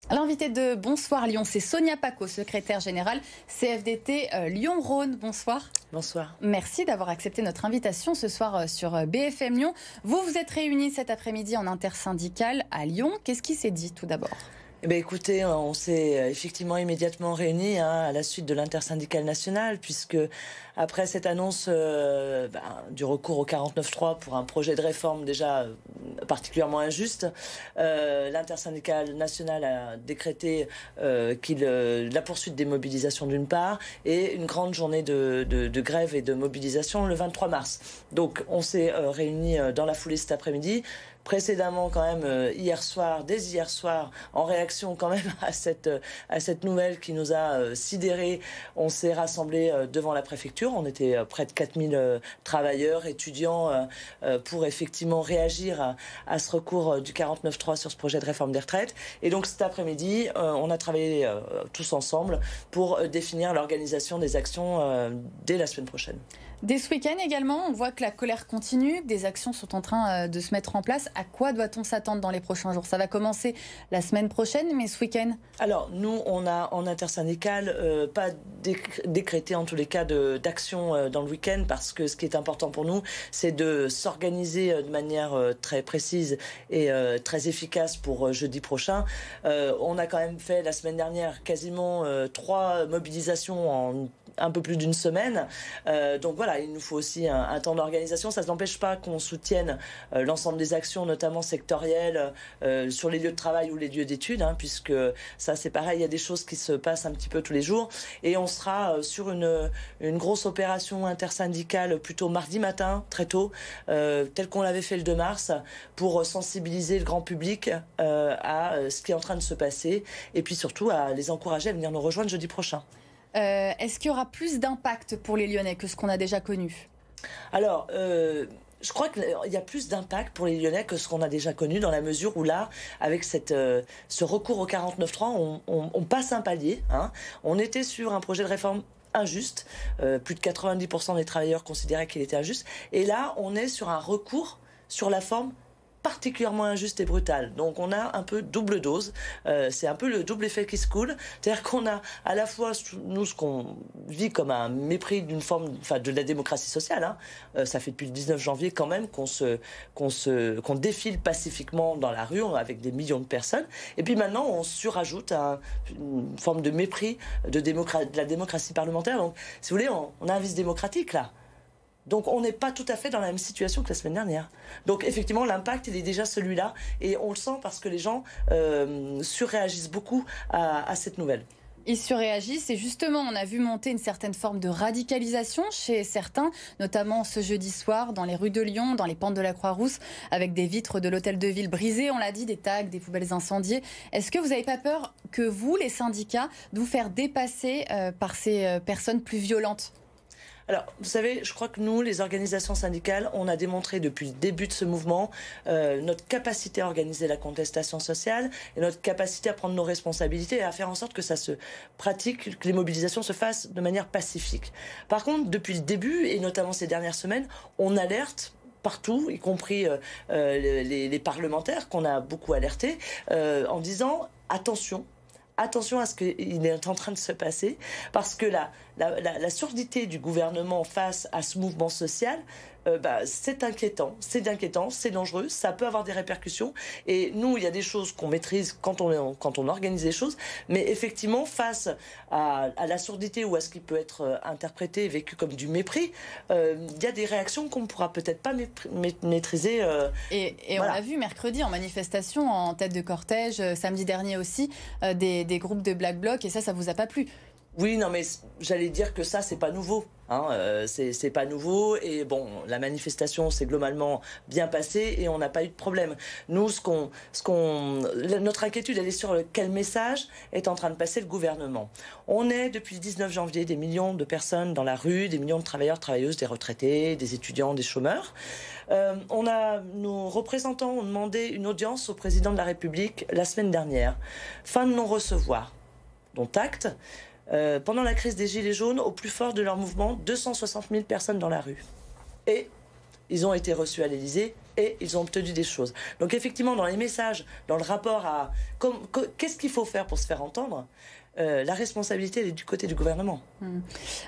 L'invité de Bonsoir Lyon, c'est Sonia Paco, secrétaire générale CFDT Lyon-Rhône. Bonsoir. Bonsoir. Merci d'avoir accepté notre invitation ce soir sur BFM Lyon. Vous vous êtes réunis cet après-midi en intersyndicale à Lyon. Qu'est-ce qui s'est dit tout d'abord ? Eh bien, écoutez, on s'est effectivement immédiatement réunis à la suite de l'intersyndicale nationale, puisque après cette annonce du recours au 49.3 pour un projet de réforme déjà particulièrement injuste, l'intersyndicale nationale a décrété la poursuite des mobilisations d'une part et une grande journée de grève et de mobilisation le 23 mars. Donc on s'est réunis dans la foulée cet après-midi. Précédemment, quand même, dès hier soir, en réaction quand même à cette nouvelle qui nous a sidérés, on s'est rassemblés devant la préfecture. On était près de 4000 travailleurs, étudiants, pour effectivement réagir à ce recours du 49.3 sur ce projet de réforme des retraites. Et donc cet après-midi, on a travaillé tous ensemble pour définir l'organisation des actions dès la semaine prochaine. Dès ce week-end également, on voit que la colère continue, des actions sont en train de se mettre en place. À quoi doit-on s'attendre dans les prochains jours ? Ça va commencer la semaine prochaine, mais ce week-end ? Alors, nous, on a en intersyndicale pas décrété en tous les cas d'action dans le week-end, parce que ce qui est important pour nous, c'est de s'organiser de manière très précise et très efficace pour jeudi prochain. On a quand même fait la semaine dernière quasiment 3 mobilisations en un peu plus d'une semaine. Donc voilà, il nous faut aussi un temps d'organisation. Ça ne n'empêche pas qu'on soutienne l'ensemble des actions, notamment sectorielles, sur les lieux de travail ou les lieux d'études, puisque ça c'est pareil, il y a des choses qui se passent un petit peu tous les jours. Et on sera sur une grosse opération intersyndicale plutôt mardi matin, très tôt, telle qu'on l'avait fait le 2 mars, pour sensibiliser le grand public à ce qui est en train de se passer, et puis surtout à les encourager à venir nous rejoindre jeudi prochain. Est-ce qu'il y aura plus d'impact pour les Lyonnais que ce qu'on a déjà connu ? Alors, je crois qu'il y a plus d'impact pour les Lyonnais que ce qu'on a déjà connu, dans la mesure où là, avec ce recours au 49.3, on passe un palier. On était sur un projet de réforme injuste. Plus de 90% des travailleurs considéraient qu'il était injuste. Et là, on est sur un recours sur la forme particulièrement injuste et brutale. Donc on a un peu double dose. C'est un peu le double effet qui se coule. C'est-à-dire qu'on a à la fois, nous, ce qu'on vit comme un mépris d'une forme, de la démocratie sociale. Ça fait depuis le 19 janvier quand même qu'on défile pacifiquement dans la rue avec des millions de personnes. Et puis maintenant, on surajoute une forme de mépris de la démocratie parlementaire. Donc, si vous voulez, on a un vice démocratique là. Donc on n'est pas tout à fait dans la même situation que la semaine dernière. Donc effectivement, l'impact, il est déjà celui-là. Et on le sent parce que les gens surréagissent beaucoup à cette nouvelle. Ils surréagissent et justement, on a vu monter une certaine forme de radicalisation chez certains, notamment ce jeudi soir dans les rues de Lyon, dans les pentes de la Croix-Rousse, avec des vitres de l'hôtel de ville brisées, on l'a dit, des tags, des poubelles incendiées. Est-ce que vous n'avez pas peur que vous, les syndicats, de vous faire dépasser par ces personnes plus violentes ? Alors, vous savez, je crois que nous, les organisations syndicales, on a démontré depuis le début de ce mouvement notre capacité à organiser la contestation sociale et notre capacité à prendre nos responsabilités et à faire en sorte que ça se pratique, que les mobilisations se fassent de manière pacifique. Par contre, depuis le début, et notamment ces dernières semaines, on alerte partout, y compris les parlementaires qu'on a beaucoup alertés, en disant attention à ce qu'il est en train de se passer, parce que la surdité du gouvernement face à ce mouvement social, c'est inquiétant, c'est dangereux, ça peut avoir des répercussions. Et nous, il y a des choses qu'on maîtrise quand on organise les choses, mais effectivement, face à la surdité ou à ce qui peut être interprété et vécu comme du mépris, il y a des réactions qu'on ne pourra peut-être pas maîtriser. Et voilà. On l'a vu mercredi en manifestation, en tête de cortège, samedi dernier aussi, des groupes de Black Bloc, et ça vous a pas plu ? Oui, non, mais j'allais dire que ça, c'est pas nouveau. C'est pas nouveau. Et bon, la manifestation s'est globalement bien passée et on n'a pas eu de problème. Nous, notre inquiétude, elle est sur quel message est en train de passer le gouvernement. On est, depuis le 19 janvier, des millions de personnes dans la rue, des millions de travailleurs, travailleuses, des retraités, des étudiants, des chômeurs. Nos représentants ont demandé une audience au président de la République la semaine dernière. Fin de non-recevoir, dont acte. Pendant la crise des Gilets jaunes, au plus fort de leur mouvement, 260 000 personnes dans la rue. Et ils ont été reçus à l'Élysée et ils ont obtenu des choses. Donc effectivement, dans les messages, dans le rapport à qu'est-ce qu'il faut faire pour se faire entendre, la responsabilité elle est du côté du gouvernement.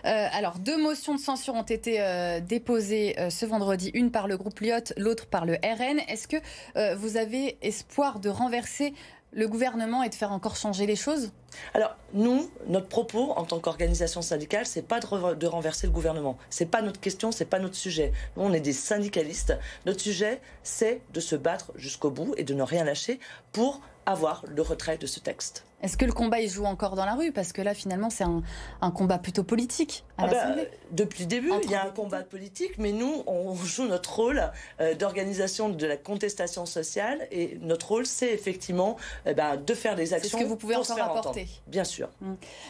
Alors, 2 motions de censure ont été déposées ce vendredi, une par le groupe Lyot, l'autre par le RN. Est-ce que vous avez espoir de renverser le gouvernement et de faire encore changer les choses ? Alors, nous, notre propos en tant qu'organisation syndicale, c'est pas de renverser le gouvernement. C'est pas notre question, c'est pas notre sujet. Nous, on est des syndicalistes. Notre sujet, c'est de se battre jusqu'au bout et de ne rien lâcher pour avoir le retrait de ce texte. Est-ce que le combat il joue encore dans la rue ? Parce que là, finalement, c'est un combat plutôt politique à l'Assemblée. Depuis le début, il y a un combat politique, mais nous, on joue notre rôle d'organisation de la contestation sociale. Et notre rôle, c'est effectivement de faire des actions. C'est ce que vous pouvez pour encore se faire apporter. Entendre. Bien sûr.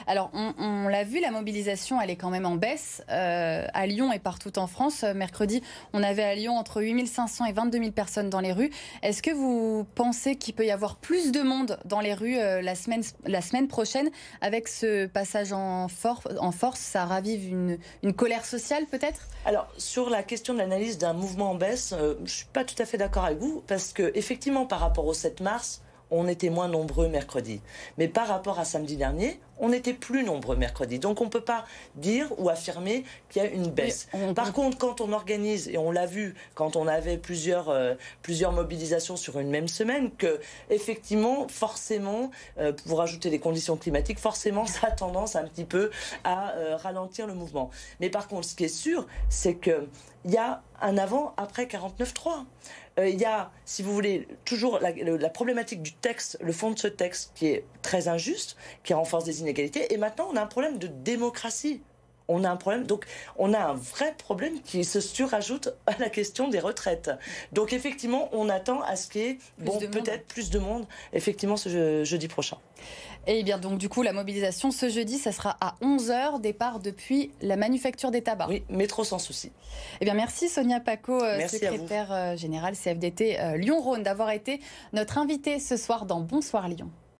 Alors, on l'a vu, la mobilisation, elle est quand même en baisse à Lyon et partout en France. Mercredi, on avait à Lyon entre 8 500 et 22 000 personnes dans les rues. Est-ce que vous pensez qu'il peut y avoir plus de monde dans les rues la semaine prochaine avec ce passage en force? Ça ravive une colère sociale peut-être? Alors, sur la question de l'analyse d'un mouvement en baisse, je ne suis pas tout à fait d'accord avec vous parce que effectivement, par rapport au 7 mars, on était moins nombreux mercredi. Mais par rapport à samedi dernier, on était plus nombreux mercredi. Donc on ne peut pas dire ou affirmer qu'il y a une baisse. Par contre, quand on organise, et on l'a vu quand on avait plusieurs mobilisations sur une même semaine, que effectivement, forcément, pour rajouter les conditions climatiques, forcément, ça a tendance un petit peu à ralentir le mouvement. Mais par contre, ce qui est sûr, c'est qu'il y a un avant-après 49.3. Il y a, si vous voulez, toujours la problématique du texte, le fond de ce texte qui est très injuste, qui renforce des inégalités. Et maintenant, on a un problème de démocratie. On a un problème, donc on a un vrai problème qui se surajoute à la question des retraites. Donc effectivement, on attend à ce qu'il y ait peut-être plus de monde, effectivement, ce jeudi prochain. Et bien donc du coup, la mobilisation ce jeudi, ça sera à 11h, départ depuis la Manufacture des Tabacs. Oui, métro sans souci. Eh bien merci Sonia Pacaud, merci secrétaire générale CFDT Lyon-Rhône, d'avoir été notre invitée ce soir dans Bonsoir Lyon.